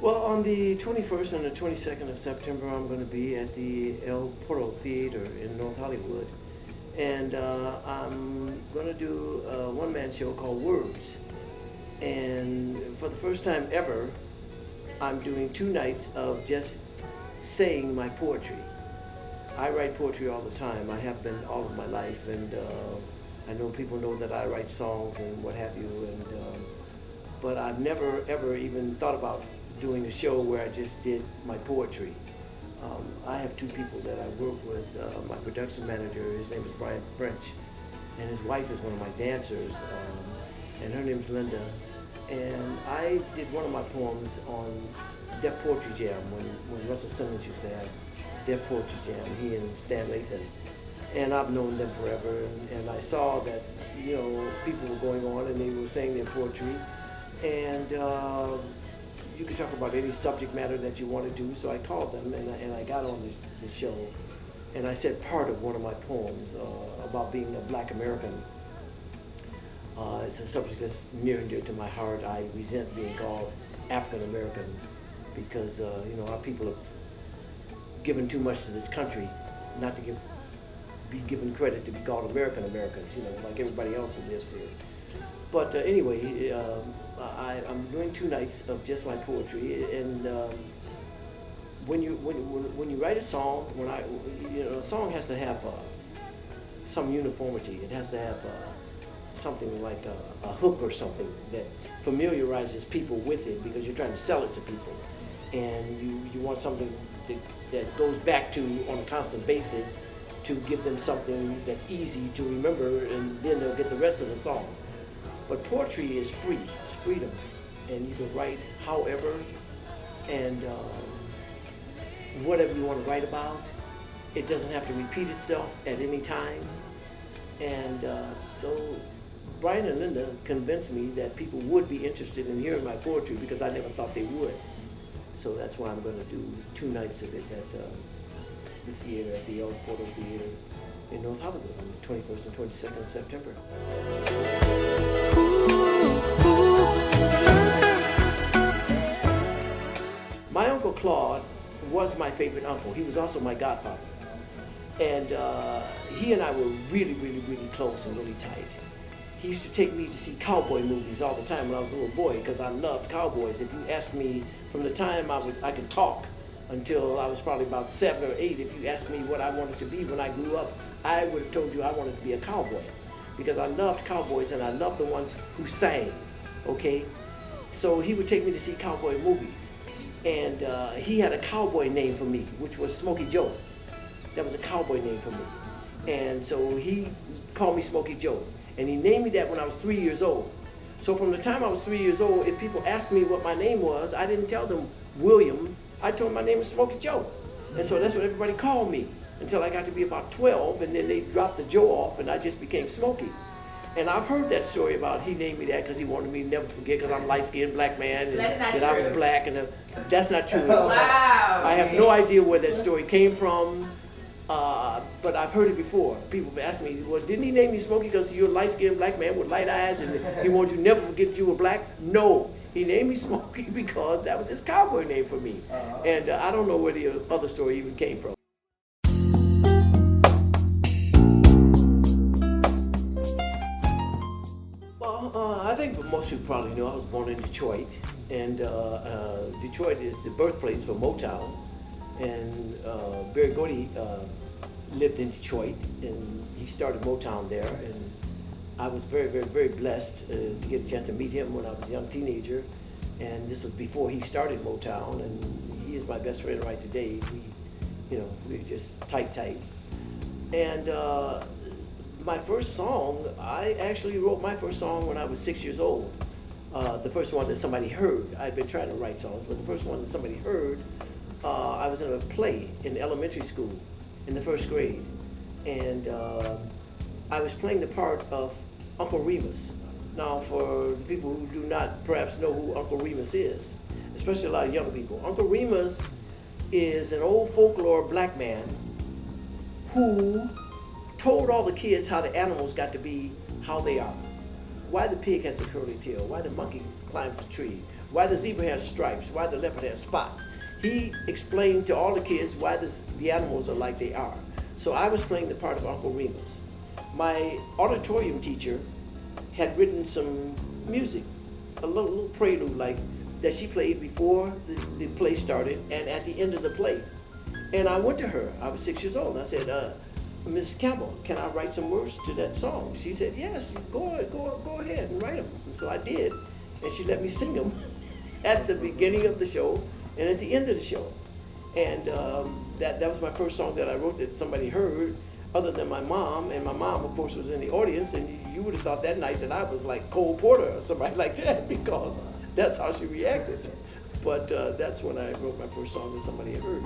Well, on the 21st and the 22nd of September, I'm going to be at the El Porto Theater in North Hollywood. And I'm going to do a one-man show called Words. And for the first time ever, I'm doing 2 nights of just saying my poetry. I write poetry all the time. I have been all of my life. And I know people know that I write songs and what have you. But I've never, ever even thought about doing a show where I just did my poetry. I have 2 people that I work with. My production manager, his name is Brian French, and his wife is one of my dancers, and her name's Linda. And I did one of my poems on Deaf Poetry Jam when Russell Simmons used to have Deaf Poetry Jam, he and Stan Lathan. And I've known them forever, and I saw that, people were going on and they were saying their poetry. And you could talk about any subject matter that you want to do, so I called them and I got on this show, and I said part of one of my poems about being a Black American. It's a subject that's near and dear to my heart. I resent being called African American because our people have given too much to this country, not to be given credit to be called American Americans, like everybody else who lives here. But anyway, I'm doing 2 nights of just my poetry, and when you write a song, a song has to have some uniformity. It has to have something like a hook or something that familiarizes people with it, because you're trying to sell it to people, and you want something that goes back to on a constant basis to give them something that's easy to remember, and then they'll get the rest of the song. But poetry is free, it's freedom, and you can write however and whatever you want to write about. It doesn't have to repeat itself at any time. And so Brian and Linda convinced me that people would be interested in hearing my poetry, because I never thought they would. So that's why I'm going to do 2 nights of it at the theater, at the El Porto Theater in North Hollywood on the 21st and 22nd of September. My Uncle Claude was my favorite uncle. He was also my godfather. And he and I were really, really, really close and really tight. He used to take me to see cowboy movies all the time when I was a little boy, because I loved cowboys. If you asked me from the time I could talk until I was probably about 7 or 8, if you asked me what I wanted to be when I grew up, I would have told you I wanted to be a cowboy, because I loved cowboys and I loved the ones who sang, okay? So he would take me to see cowboy movies, and he had a cowboy name for me, which was Smokey Joe. That was a cowboy name for me. And so he called me Smokey Joe, and he named me that when I was 3 years old. So from the time I was 3 years old, if people asked me what my name was, I didn't tell them William. I told them my name was Smokey Joe. And so that's what everybody called me until I got to be about 12, and then they dropped the Joe off and I just became Smokey. And I've heard that story about he named me that because he wanted me to never forget, because I'm a light-skinned black man and that I was black, and that's not true. Wow. I have no idea where that story came from, but I've heard it before. People ask me, well, didn't he name you Smokey because you're a light-skinned black man with light eyes and he wanted you to never forget you were black? No. He named me Smokey because that was his cowboy name for me. And I don't know where the other story even came from. Well, I think most people probably know I was born in Detroit. And Detroit is the birthplace for Motown. And Gordy lived in Detroit, and he started Motown there. And I was very, very, very blessed to get a chance to meet him when I was a young teenager, and this was before he started Motown, and he is my best friend right today. We're just tight. And my first song, I actually wrote my first song when I was 6 years old. The first one that somebody heard. I'd been trying to write songs, but the first one that somebody heard, I was in a play in elementary school in the 1st grade, and I was playing the part of Uncle Remus. Now, for the people who do not perhaps know who Uncle Remus is, especially a lot of young people, Uncle Remus is an old folklore black man who told all the kids how the animals got to be how they are. why the pig has a curly tail, why the monkey climbs the tree, why the zebra has stripes, why the leopard has spots. He explained to all the kids why the animals are like they are. So I was playing the part of Uncle Remus. My auditorium teacher had written some music, a little prelude like that she played before the play started and at the end of the play. And I went to her, I was 6 years old, and I said, Mrs. Campbell, can I write some words to that song? She said, yes, go ahead and write them. And so I did, and she let me sing them at the beginning of the show and at the end of the show. And that was my first song that I wrote that somebody heard, other than my mom. And my mom, of course, was in the audience, and you would have thought that night that I was like Cole Porter or somebody like that, because that's how she reacted. But that's when I wrote my first song that somebody had heard.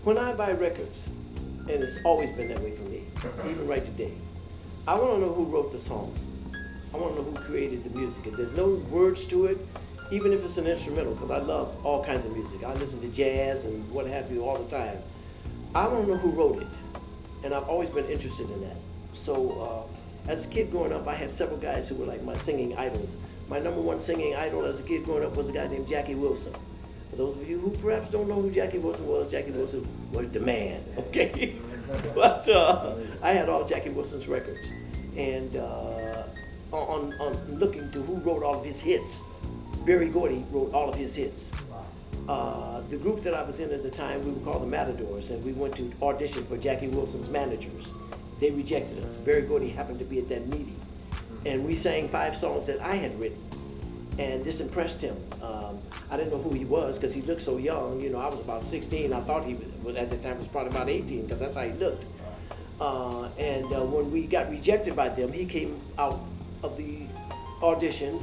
When I buy records, and it's always been that way for me, even right today, I want to know who wrote the song. I want to know who created the music. If there's no words to it, even if it's an instrumental, because I love all kinds of music. I listen to jazz and what have you all the time. I want to know who wrote it, and I've always been interested in that. So as a kid growing up, I had several guys who were like my singing idols. My number one singing idol as a kid growing up was a guy named Jackie Wilson. For those of you who perhaps don't know who Jackie Wilson was the man, okay? But I had all Jackie Wilson's records. And on looking to who wrote all of his hits, Berry Gordy wrote all of his hits. The group that I was in at the time, we were called the Matadors, and we went to audition for Jackie Wilson's managers. They rejected us. Berry Gordy happened to be at that meeting. And we sang 5 songs that I had written. And this impressed him. I didn't know who he was because he looked so young. You know, I was about 16. I thought he was, at the time, was probably about 18 because that's how he looked. When we got rejected by them, he came out of the audition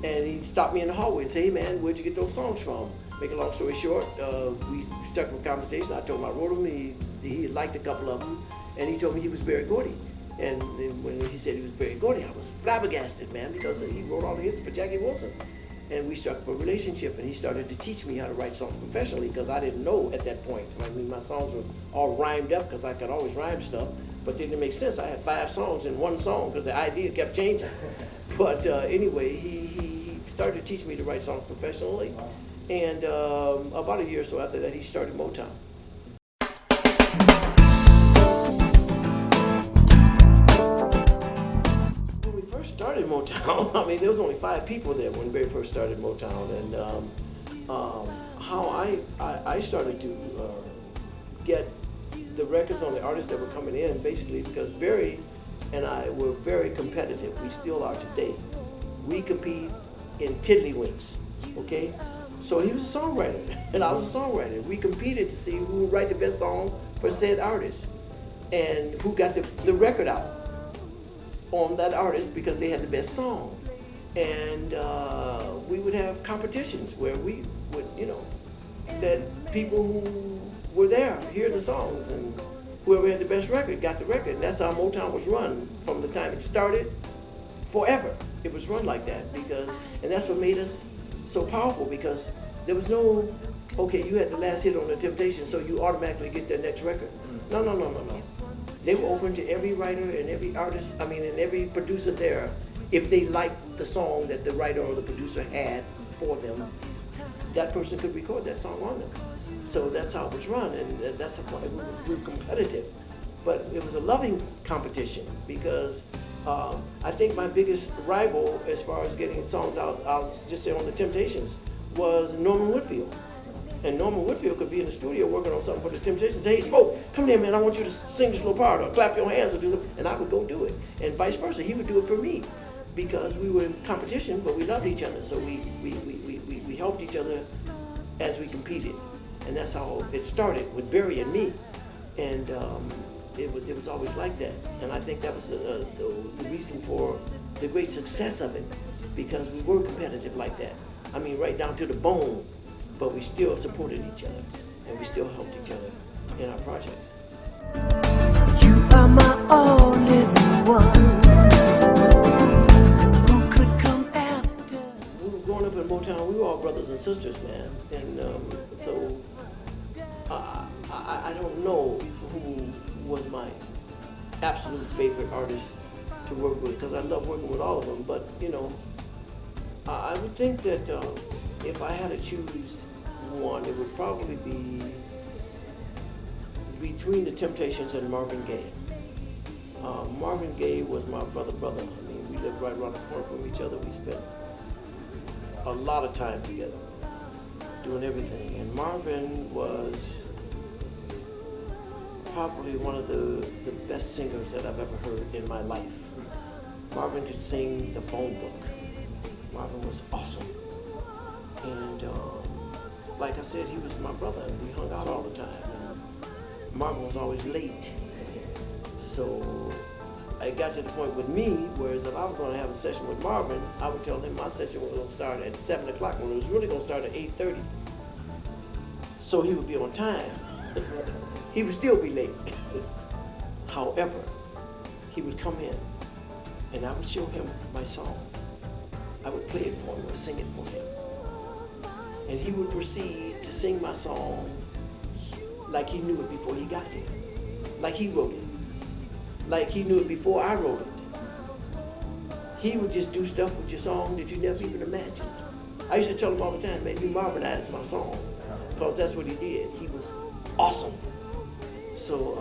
and he stopped me in the hallway and said, hey man, where'd you get those songs from? Make a long story short, we stuck with conversation. I told him I wrote them. He liked a couple of them, and he told me he was Berry Gordy. And when he said he was Berry Gordy, I was flabbergasted, man, because he wrote all the hits for Jackie Wilson. And we struck up a relationship, and he started to teach me how to write songs professionally, because I didn't know at that point. I mean, my songs were all rhymed up, because I could always rhyme stuff, but it didn't make sense. I had 5 songs in one song, because the idea kept changing. But anyway, he started to teach me to write songs professionally, and about a year or so after that, he started Motown. Started Motown. I mean, there was only 5 people there when Barry first started Motown, and how I started to get the records on the artists that were coming in, basically because Barry and I were very competitive. We still are today. We compete in tiddlywinks, okay? So he was a songwriter, and I was a songwriter. We competed to see who would write the best song for said artist, and who got the record out on that artist because they had the best song. And we would have competitions where we would, that people who were there hear the songs, and whoever had the best record got the record. And that's how Motown was run from the time it started forever. It was run like that and that's what made us so powerful, because there was no, okay, you had the last hit on the Temptations, so you automatically get their next record. No. They were open to every writer and every artist, and every producer there. If they liked the song that the writer or the producer had for them, that person could record that song on them. So that's how it was run, and that's how we were competitive. But it was a loving competition, because I think my biggest rival as far as getting songs out, I'll just say on the Temptations, was Norman Whitfield. And Norman Whitfield could be in the studio working on something for the Temptations. Hey, Smoke, come here, man. I want you to sing this little part, or clap your hands, or do something. And I would go do it. And vice versa, he would do it for me, because we were in competition, but we loved each other. So we helped each other as we competed. And that's how it started with Barry and me. And it was always like that. And I think that was the reason for the great success of it, because we were competitive like that. I mean, right down to the bone. But we still supported each other, and we still helped each other in our projects. You are my only one. Who could come after? We were growing up in Motown. We were all brothers and sisters, man. And so I I don't know who was my absolute favorite artist to work with, because I love working with all of them. But you know, I would think that if I had to choose one, it would probably be between the Temptations and Marvin Gaye. Marvin Gaye was my brother. I mean, we lived right around the corner from each other. We spent a lot of time together doing everything. And Marvin was probably one of the best singers that I've ever heard in my life. Marvin could sing the phone book. Marvin was awesome. And like I said, he was my brother, and we hung out all the time. And Marvin was always late. So it got to the point with me, whereas if I was going to have a session with Marvin, I would tell him my session was going to start at 7 o'clock when it was really going to start at 8:30. So he would be on time. He would still be late. However, he would come in and I would show him my song. I would play it for him or sing it for him. And he would proceed to sing my song like he knew it before he got there. Like he wrote it. Like he knew it before I wrote it. He would just do stuff with your song that you never even imagined. I used to tell him all the time, man, you Marvinized my song. Because that's what he did. He was awesome. So,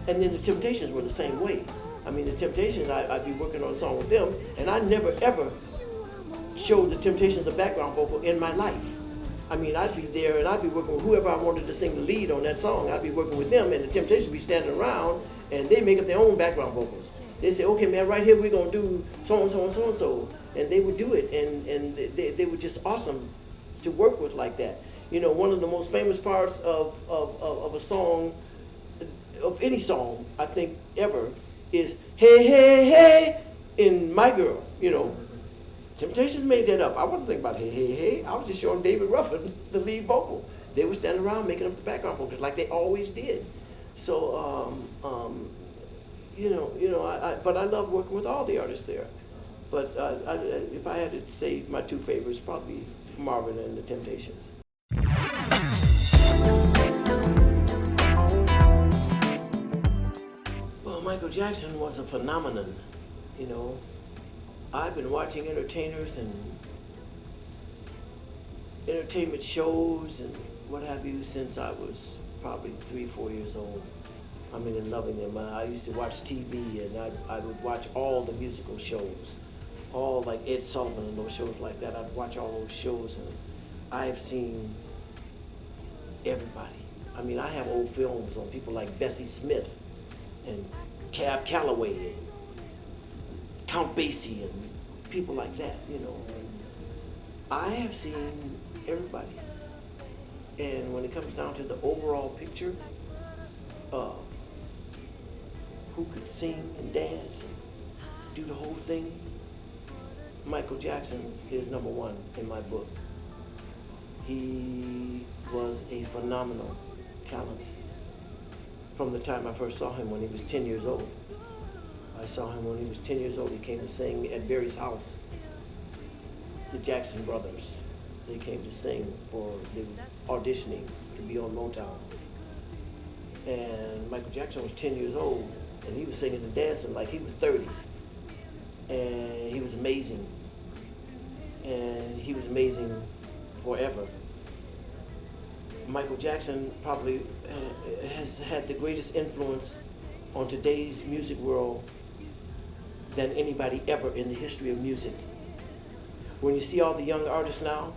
and then the Temptations were the same way. I mean, the Temptations, I'd be working on a song with them, and I never ever showed the Temptations a background vocal in my life. I mean, I'd be there and I'd be working with whoever I wanted to sing the lead on that song. I'd be working with them, and the Temptations would be standing around, and they make up their own background vocals. They say, okay, man, right here we're gonna do so and so and so and so, and they would do it, and they were just awesome to work with like that. You know, one of the most famous parts of a song, of any song, I think, ever, is hey, hey, hey, in My Girl, you know. Temptations made that up. I wasn't thinking about hey, hey, hey. I was just showing David Ruffin the lead vocal. They were standing around making up the background vocals like they always did. So, but I love working with all the artists there. But if I had to say my two favorites, probably Marvin and the Temptations. Well, Michael Jackson was a phenomenon, you know. I've been watching entertainers and entertainment shows and what have you since I was probably 3-4 years old. I mean, and loving them. I used to watch TV, and I would watch all the musical shows, all like Ed Sullivan and those shows like that. I'd watch all those shows, and I've seen everybody. I mean, I have old films on people like Bessie Smith and Cab Calloway and Count Basie and people like that, you know. And I have seen everybody. And when it comes down to the overall picture, who could sing and dance and do the whole thing, Michael Jackson is number one in my book. He was a phenomenal talent from the time I first saw him when he was 10 years old. I saw him when he was 10 years old. He came to sing at Barry's house. The Jackson brothers, they came to sing for the auditioning to be on Motown. And Michael Jackson was 10 years old, and he was singing and dancing like he was 30. And he was amazing. And he was amazing forever. Michael Jackson probably has had the greatest influence on today's music world than anybody ever in the history of music. When you see all the young artists now,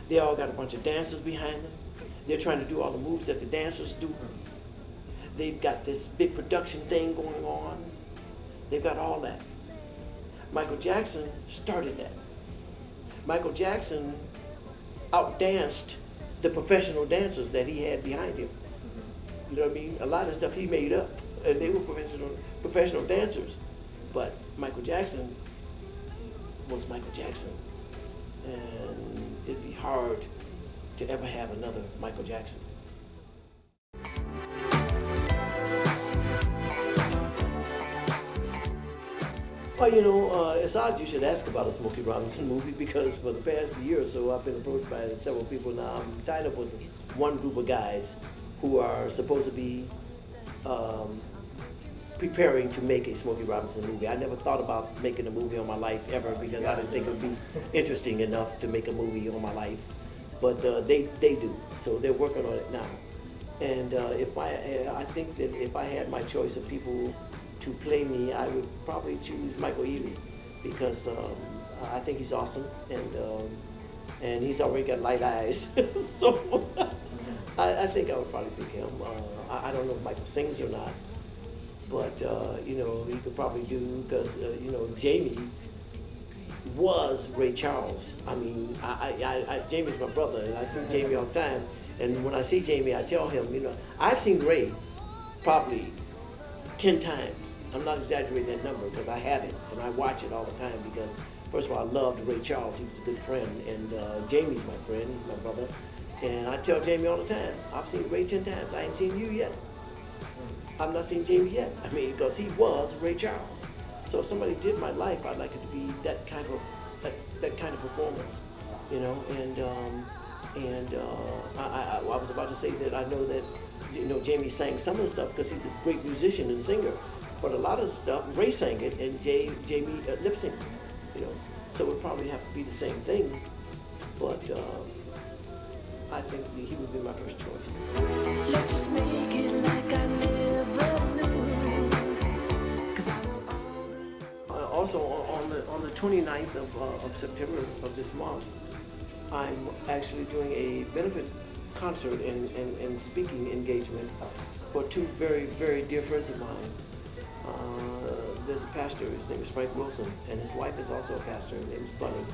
they all got a bunch of dancers behind them. They're trying to do all the moves that the dancers do. They've got this big production thing going on. They've got all that. Michael Jackson started that. Michael Jackson outdanced the professional dancers that he had behind him. You know what I mean? A lot of stuff he made up, and they were professional dancers. But Michael Jackson was Michael Jackson. And it'd be hard to ever have another Michael Jackson. Well, you know, it's odd you should ask about a Smokey Robinson movie, because for the past year or so I've been approached by several people now. I'm tied up with one group of guys who are supposed to be preparing to make a Smokey Robinson movie. I never thought about making a movie on my life ever because I didn't think it would be interesting enough to make a movie on my life. But they do, so they're working on it now. And I think that if I had my choice of people to play me, I would probably choose Michael Ealy because I think he's awesome, and he's already got light eyes. So I think I would probably pick him. I don't know if Michael sings or not, but you know, he could probably do, because you know, Jamie was Ray Charles. I mean, Jamie's my brother, and I see Jamie all the time. And when I see Jamie, I tell him, you know, I've seen Ray probably 10 times. I'm not exaggerating that number because I have it and I watch it all the time because, first of all, I loved Ray Charles. He was a good friend, and Jamie's my friend. He's my brother. And I tell Jamie all the time, I've seen Ray 10 times. I ain't seen you yet. I've not seen Jamie yet. I mean, because he was Ray Charles. So if somebody did my life, I'd like it to be that kind of performance, you know. And I was about to say that I know that, you know, Jamie sang some of the stuff because he's a great musician and singer, but a lot of the stuff Ray sang it and Jamie lip synced, you know. So it would probably have to be the same thing, but I think he would be my first choice. Let's just make it like I never knew. Also on the 29th of September of this month, I'm actually doing a benefit concert and speaking engagement for two very, very dear friends of mine. There's a pastor, his name is Frank Wilson, and his wife is also a pastor, her name is Bunny.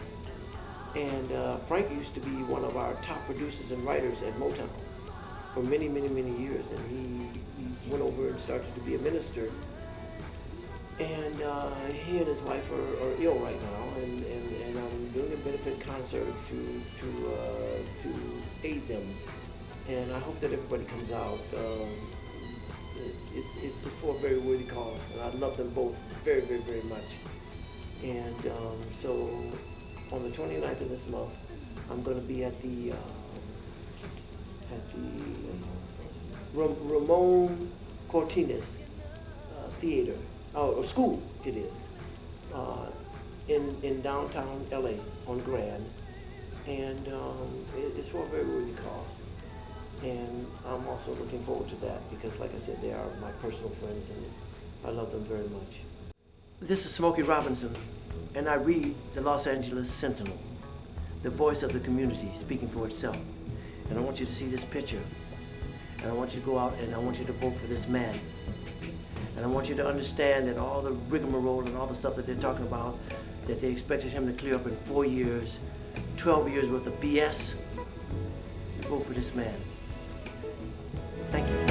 And Frank used to be one of our top producers and writers at Motown for many, many, many years, and he went over and started to be a minister. And he and his wife are ill right now, and I'm doing a benefit concert to aid them. And I hope that everybody comes out. It's for a very worthy cause, and I love them both very, very, very much. And so on the 29th of this month, I'm going to be at the Ramon Cortines Theater. Or school it is, in downtown LA on Grand, and it's for a very worthy cause, and I'm also looking forward to that because, like I said, they are my personal friends and I love them very much. This is Smokey Robinson, and I read the Los Angeles Sentinel, the voice of the community speaking for itself, and I want you to see this picture, and I want you to go out and I want you to vote for this man. And I want you to understand that all the rigmarole and all the stuff that they're talking about, that they expected him to clear up in 4 years, 12 years worth of BS, vote for this man. Thank you.